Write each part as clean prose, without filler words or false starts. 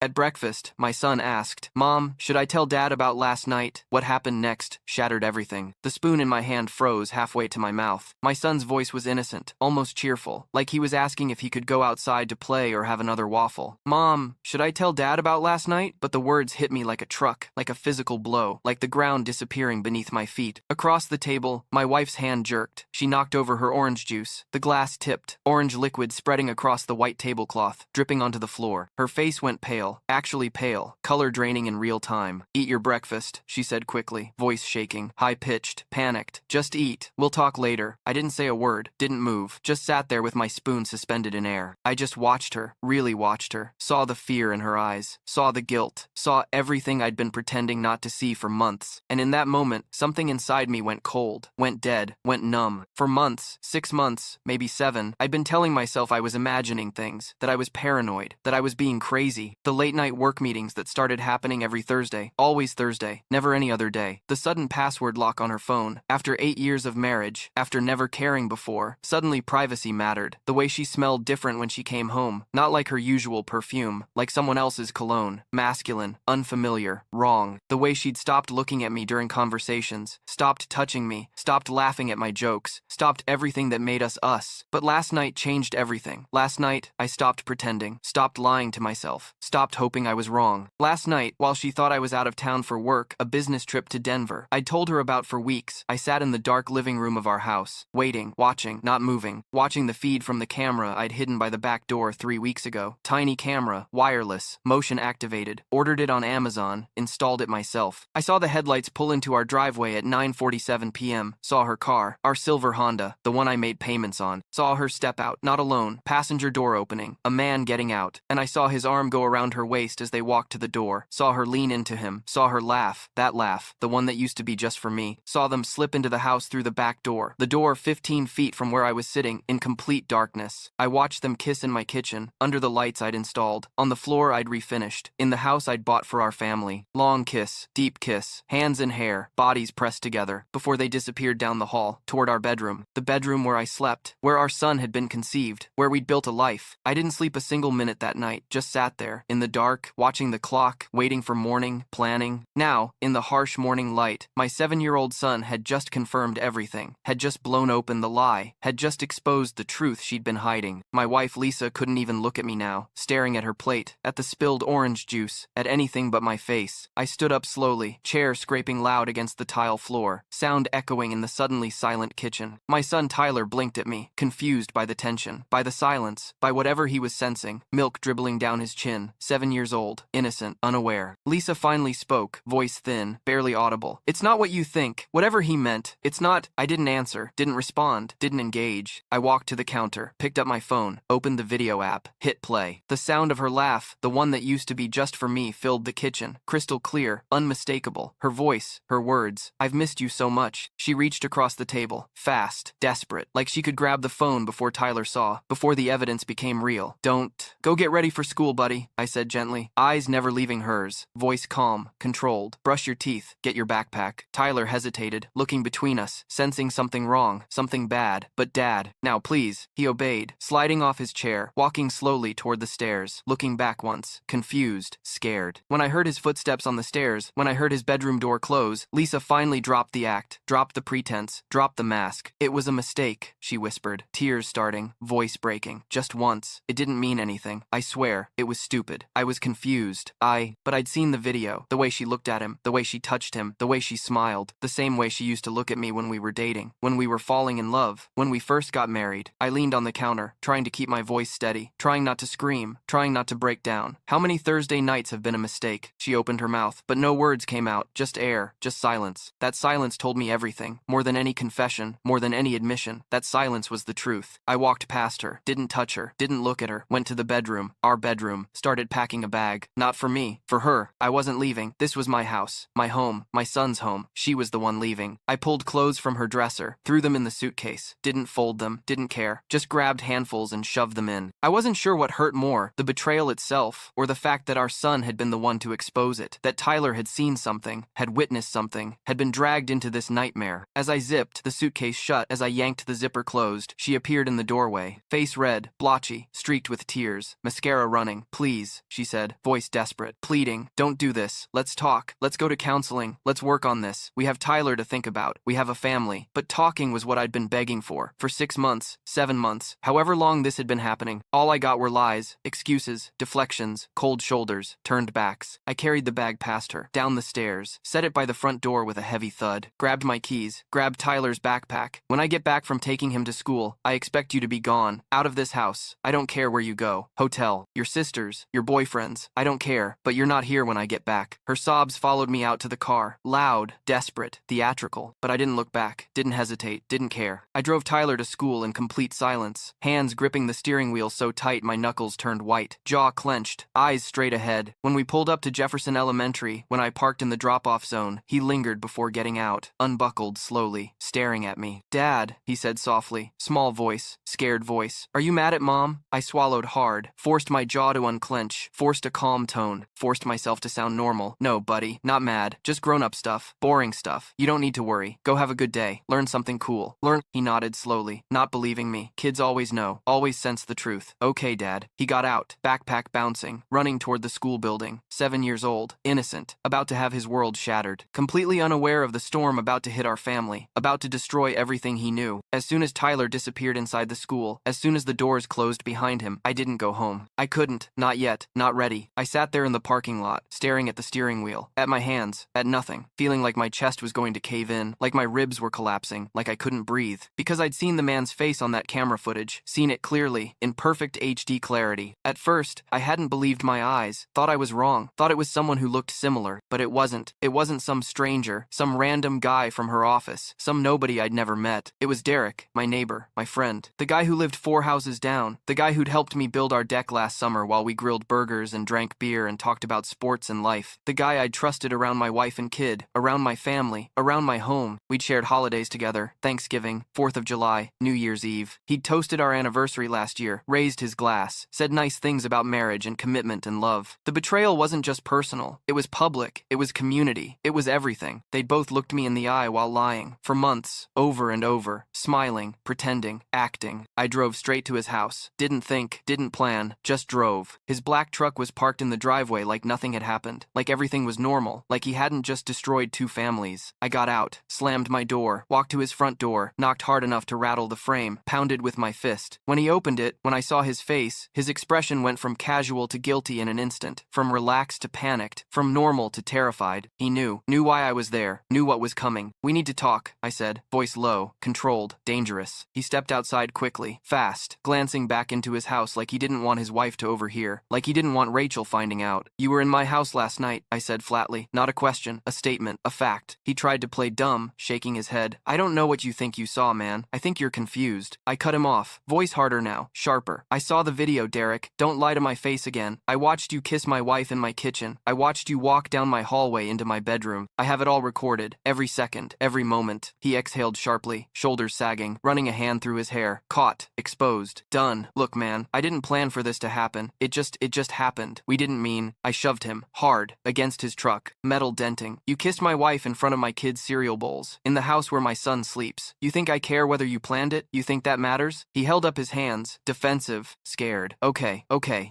At breakfast, my son asked, "Mom, should I tell Dad about last night?" What happened next shattered everything. The spoon in my hand froze halfway to my mouth. My son's voice was innocent, almost cheerful, like he was asking if he could go outside to play or have another waffle. "Mom, should I tell Dad about last night?" But the words hit me like a truck, like a physical blow, like the ground disappearing beneath my feet. Across the table, my wife's hand jerked. She knocked over her orange juice. The glass tipped, orange liquid spreading across the white tablecloth, dripping onto the floor. Her face went pale, actually pale, color draining in real time. "Eat your breakfast," she said quickly, voice shaking, high-pitched, panicked. "Just eat. We'll talk later." I didn't say a word, didn't move, just sat there with my spoon suspended in air. I just watched her, really watched her, saw the fear in her eyes, saw the guilt, saw everything I'd been pretending not to see for months. And in that moment, something inside me went cold, went dead, went numb. For months, 6 months, maybe 7, I'd been telling myself I was imagining things, that I was paranoid, that I was being crazy. The late-night work meetings that started happening every Thursday, always Thursday, never any other day. The sudden password lock on her phone. After 8 years of marriage, after never caring before, suddenly privacy mattered. The way she smelled different when she came home, not like her usual perfume, like someone else's cologne. Masculine, unfamiliar, wrong. The way she'd stopped looking at me during conversations, stopped touching me, stopped laughing at my jokes, stopped everything that made us us. But last night changed everything. Last night, I stopped pretending, stopped lying to myself, stopped hoping I was wrong. Last night, while she thought I was out of town for work, a business trip to Denver, I'd told her about for weeks, I sat in the dark living room of our house, waiting, watching, not moving, watching the feed from the camera I'd hidden by the back door 3 weeks ago. Tiny camera, wireless, motion activated, ordered it on Amazon, installed it myself. I saw the headlights pull into our driveway at 9:47 p.m., saw her car, our silver Honda, the one I made payments on, saw her step out, not alone, passenger door opening, a man getting out, and I saw his arm go around her waist as they walked to the door, saw her lean into him, saw her laugh, that laugh, the one that used to be just for me, saw them slip into the house through the back door, the door 15 feet from where I was sitting, in complete darkness. I watched them kiss in my kitchen, under the lights I'd installed, on the floor I'd refinished, in the house I'd bought for our family. Long kiss, deep kiss, hands in hair, bodies pressed together, before they disappeared down the hall, toward our bedroom, the bedroom where I slept, where our son had been conceived, where we'd built a life. I didn't sleep a single minute that night, just sat there, in the dark, watching the clock, waiting for morning, planning. Now, in the harsh morning light, my 7-year-old son had just confirmed everything, had just blown open the lie, had just exposed the truth she'd been hiding. My wife Lisa couldn't even look at me now, staring at her plate, at the spilled orange juice, at anything but my face. I stood up slowly, chair scraping loud against the tile floor, sound echoing in the suddenly silent kitchen. My son Tyler blinked at me, confused by the tension, by the silence, by whatever he was sensing, milk dribbling down his chin, 7 years old, innocent, unaware. Lisa finally spoke, voice thin, barely audible. "It's not what you think. Whatever he meant. It's not." I didn't answer, didn't respond, didn't engage. I walked to the counter, picked up my phone, opened the video app, hit play. The sound of her laugh, the one that used to be just for me, filled the kitchen, crystal clear, unmistakable. Her voice, her words, "I've missed you so much." She reached across the table, fast, desperate, like she could grab the phone before Tyler saw, before the evidence became real. "Don't. Go get ready for school, buddy," I said gently, eyes never leaving hers, voice calm, controlled. "Brush your teeth, get your backpack." Tyler hesitated, looking between us, sensing something wrong, something bad. "But Dad, now please." He obeyed, sliding off his chair, walking slowly toward the stairs, looking back once, confused, scared. When I heard his footsteps on the stairs, when I heard his bedroom door close, Lisa finally dropped the act, dropped the pretense, dropped the mask. "It was a mistake," she whispered, tears starting, voice breaking. "Just once. It didn't mean anything. I swear, it was stupid. I was confused. But I'd seen the video, the way she looked at him, the way she touched him, the way she smiled, the same way she used to look at me when we were dating, when we were falling in love, when we first got married." I leaned on the counter, trying to keep my voice steady, trying not to scream, trying not to break down. "How many Thursday nights have been a mistake?" She opened her mouth, but no words came out, just air, just silence. That silence told me everything, more than any confession, more than any admission. That silence was the truth. I walked past her, didn't touch her, didn't look at her, went to the bedroom, our bedroom, started packing a bag. Not for me, for her. I wasn't leaving. This was my house, my home, my son's home. She was the one leaving. I pulled clothes from her dresser, threw them in the suitcase, didn't fold them, didn't care, just grabbed handfuls and shoved them in. I wasn't sure what hurt more, the betrayal itself, or the fact that our son had been the one to expose it, that Tyler had seen something, had witnessed something, had been dragged into this nightmare. As I zipped the suitcase shut, as I yanked the zipper closed, she appeared in the doorway, face red, blotchy, streaked with tears, mascara running. "Please," she said, voice desperate, pleading. Don't do this. Let's talk. Let's go to counseling. Let's work on this. We have Tyler to think about. We have a family. But talking was what I'd been begging for 6 months, 7 months, however long this had been happening. All I got were lies, excuses, deflections, cold shoulders, turned backs. I carried the bag past her, down the stairs, set it by the front door with a heavy thud, grabbed my keys, grabbed Tyler's backpack. When I get back from taking him to school, I expect you to be gone, out of this house. I don't care where you go. Hotel, your sisters, your boyfriends. I don't care, but you're not here when I get back. Her sobs followed me out to the car, loud, desperate, theatrical. But I didn't look back, didn't hesitate, didn't care. I drove Tyler to school in complete silence, hands gripping the steering wheel so tight my knuckles turned white, jaw clenched, eyes straight ahead. When we pulled up to Jefferson Elementary, when I parked in the drop-off zone, he lingered before getting out, unbuckled slowly, staring at me. Dad, he said softly, small voice, scared voice. Are you mad at Mom? I swallowed hard, forced my jaw to unclench, forced a calm tone, forced myself to sound normal. No, buddy, not mad, just grown-up stuff, boring stuff. You don't need to worry. Go have a good day. Learn something cool. Learn. He nodded slowly, not believing me. Kids always know, always sense the truth. Okay, Dad. He got out, backpack bouncing, running toward the school building, 7 years old, innocent, about to have his world shattered, completely unaware of the storm about to hit our family, about to destroy everything he knew. As soon as Tyler disappeared inside the school, as soon as the doors closed behind him, I didn't go home. I couldn't, not yet, not ready. I sat there in the parking lot, staring at the steering wheel, at my hands, at nothing, feeling like my chest was going to cave in, like my ribs were collapsing, like I couldn't breathe. Because I'd seen the man's face on that camera footage, seen it clearly, in perfect HD clarity. At first, I hadn't believed my eyes, thought I was wrong, thought it was someone who looked similar, but it wasn't. It wasn't some stranger, some random guy from her office, some nobody I'd never met. It was Derek, my neighbor, my friend, the guy who lived 4 houses down, the guy who'd helped me build our deck last summer while we grilled burgers and drank beer and talked about sports and life, the guy I'd trusted around my wife and kid, around my family, around my home. We'd shared holidays together, Thanksgiving, 4th of July, New Year's Eve. He'd toasted our anniversary last year, raised his glass, said nice things about marriage and commitment and love. The betrayal wasn't just personal, it was public, it was community, it was everything. They'd both looked me in the eye while lying, for months, over and over, smiling, pretending, acting. I drove straight to his house, didn't think, didn't plan, just drove. His black truck was parked in the driveway like nothing had happened, like everything was normal, like he hadn't just destroyed 2 families. I got out, slammed my door, walked to his front door, knocked hard enough to rattle the frame, pounded with my fist. When he opened it, when I saw his face, his expression went from casual to guilty in an instant, from relaxed to panicked, from normal to terrified. He knew why I was there, knew what was coming. We need to talk, I said, voice low, controlled, dangerous. He stepped outside quickly, fast, glancing back into his house like he didn't want his wife to overhear, like he didn't want Rachel finding out. You were in my house last night, I said flatly. Not a question, a statement, a fact. He tried to play dumb, shaking his head. I don't know what you think you saw, man. I think you're confused. I cut him off, voice harder now, sharper. I saw the video, Derek. Don't lie to my face again. I watched you kiss my wife in my kitchen. I watched you walk down my hallway into my bedroom. I have it all recorded, every second, every moment. He exhaled sharply, shoulders sagging, running a hand through his hair. Caught, exposed, done. Look, man, I didn't plan for this to happen. It just happened. We didn't mean. I shoved him, hard, against his truck, metal denting. You kissed my wife in front of my kids' cereal bowls, in the house where my son sleeps. You think I care whether you planned it? You think that matters? He held up his hands, defensive, scared. Okay,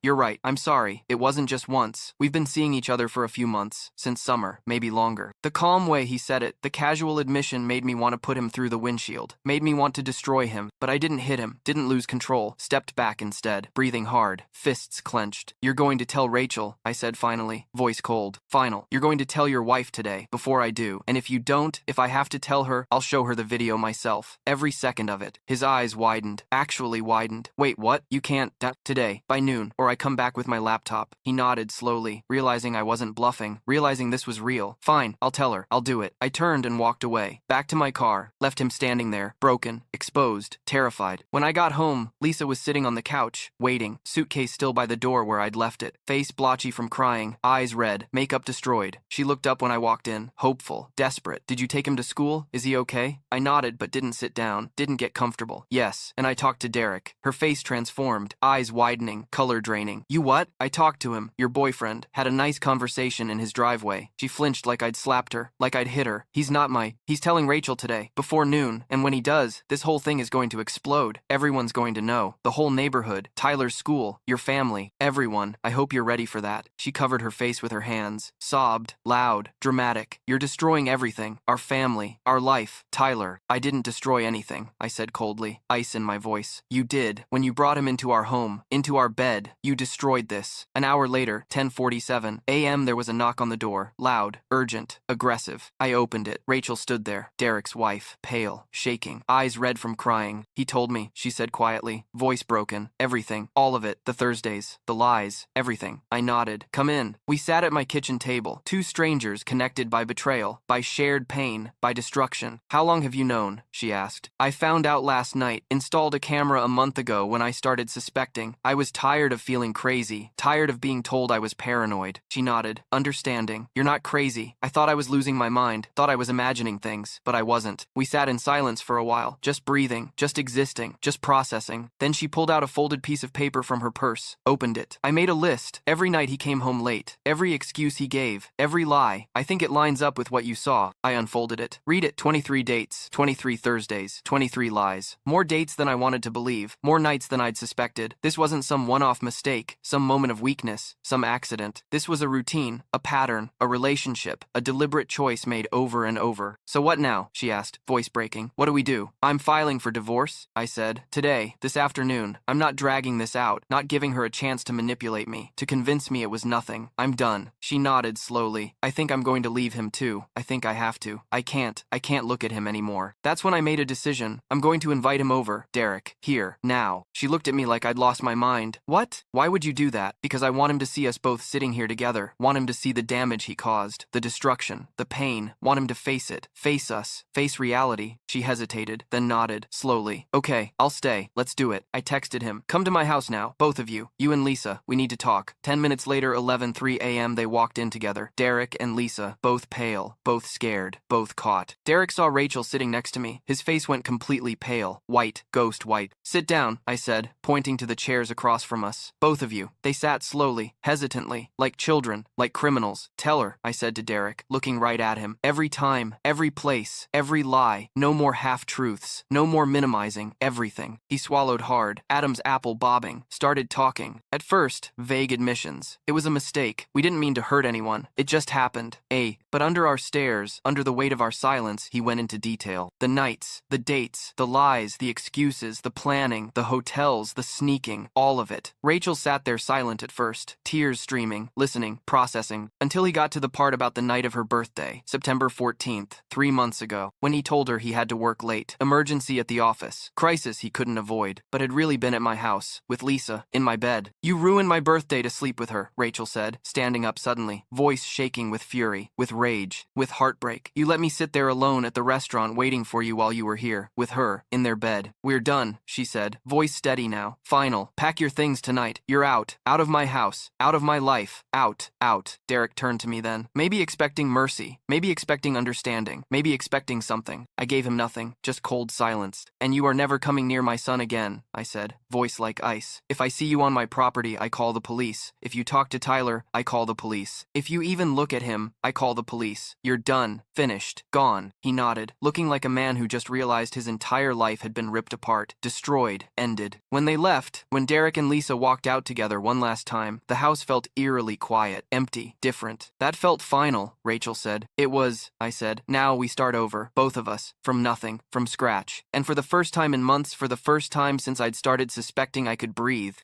you're right. I'm sorry. It wasn't just once. We've been seeing each other for a few months, since summer, maybe longer. The calm way he said it, the casual admission made me want to put him through the windshield, made me want to destroy him, but I didn't hit him, didn't lose control, stepped back instead, breathing hard, fists clenched. You're going to tell Rachel, I said finally, voice cold. Final. You're going to tell your wife today, before I do, and if you don't, if I have to tell her, I'll show her the video myself. Every second of it. His eyes widened, actually widened. Wait, what? You can't, today, by noon, or I come back with my laptop. He nodded slowly, realizing I wasn't bluffing, realizing this was real. Fine, I'll tell her, I'll do it. I turned and walked away, back to my car, left him standing there, broken, exposed, terrified. When I got home, Lisa was sitting on the couch, waiting, suitcase still by the door where I'd left it, face blotchy from crying, eyes red, makeup destroyed. She looked up when I walked in, hopeful, desperate. Did you take him to school? Is he okay? I nodded but didn't sit down, didn't get comfortable. Yes, and I talked to Derek. Her face transformed, eyes widening, color draining. You what? I talked to him, your boyfriend, had a nice conversation in his driveway. She flinched like I'd slapped her, like I'd hit her. He's telling Rachel today, before noon, and when he does, this whole thing is going to explode. Everyone's going to know. The whole neighborhood, Tyler's school, your family, everyone. one. I hope you're ready for that. She covered her face with her hands, sobbed, loud, dramatic. You're destroying everything. Our family, our life. Tyler, I didn't destroy anything, I said coldly, ice in my voice. You did. When you brought him into our home, into our bed, you destroyed this. An hour later, 10:47 a.m., there was a knock on the door. Loud, urgent, aggressive. I opened it. Rachel stood there, Derek's wife, pale, shaking, eyes red from crying. He told me, she said quietly, voice broken. Everything, all of it, the Thursdays, the lies, everything. I nodded. Come in. We sat at my kitchen table, two strangers connected by betrayal, by shared pain, by destruction. How long have you known? She asked. I found out last night, installed a camera a month ago when I started suspecting. I was tired of feeling crazy, tired of being told I was paranoid. She nodded, understanding. You're not crazy. I thought I was losing my mind, thought I was imagining things, but I wasn't. We sat in silence for a while, just breathing, just existing, just processing. Then she pulled out a folded piece of paper from her purse, opened it. I made a list. Every night he came home late, every excuse he gave, every lie. I think it lines up with what you saw. I unfolded it. Read it. 23 dates, 23 Thursdays, 23 lies. More dates than I wanted to believe, more nights than I'd suspected. This wasn't some one-off mistake, some moment of weakness, some accident. This was a routine, a pattern, a relationship, a deliberate choice made over and over. So what now? She asked, voice breaking. What do we do? I'm filing for divorce, I said. Today, this afternoon. I'm not dragging this out, not giving her a chance to manipulate me, to convince me it was nothing. I'm done. She nodded slowly. I think I'm going to leave him too. I think I have to. I can't look at him anymore. That's when I made a decision. I'm going to invite him over, Derek, here, now. She looked at me like I'd lost my mind. What? Why would you do that? Because I want him to see us both sitting here together. Want him to see the damage he caused, the destruction, the pain. Want him to face it, face us, face reality. She hesitated, then nodded, slowly. Okay, I'll stay. Let's do it. I texted him. Come to my house now, both of you. You and Lisa. We need to talk. 10 minutes later, 11:03 a.m., they walked in together. Derek and Lisa, both pale, both scared, both caught. Derek saw Rachel sitting next to me. His face went completely pale, white, ghost white. Sit down, I said, pointing to the chairs across from us. Both of you. They sat slowly, hesitantly, like children, like criminals. Tell her, I said to Derek, looking right at him. Every time, every place, every lie. No more half-truths, no more minimizing, everything. He swallowed hard, Adam's apple bobbing, started talking. At first, vague admissions. It was a mistake. We didn't mean to hurt anyone. It just happened. But under our stares, under the weight of our silence, he went into detail. The nights, the dates, the lies, the excuses, the planning, the hotels, the sneaking, all of it. Rachel sat there silent at first, tears streaming, listening, processing, until he got to the part about the night of her birthday, September 14th, 3 months ago, when he told her he had to work late. Emergency at the office. Crisis he couldn't avoid, but had really been at my house, with Lisa, in my bed. You ruined my birthday to sleep with her, Rachel said, standing up suddenly, voice shaking with fury, with rage, with heartbreak. You let me sit there alone at the restaurant waiting for you while you were here, with her, in their bed. We're done, she said, voice steady now. Final. Pack your things tonight. You're out. Out of my house. Out of my life. Out. Out. Derek turned to me then, maybe expecting mercy, maybe expecting understanding, maybe expecting something. I gave him nothing, just cold silence. And you are never coming near my son again, I said, voice like ice. If I see you on my property, I call the police. If you talk to Tyler, I call the police. If you even look at him, I call the police. You're done. Finished. Gone. He nodded, looking like a man who just realized his entire life had been ripped apart, destroyed, ended. When they left, when Derek and Lisa walked out together one last time, the house felt eerily quiet, empty, different. That felt final, Rachel said. It was, I said. Now we start over, both of us, from nothing, from scratch. And for the first time in months, for the first time since I'd started suspecting I could breathe,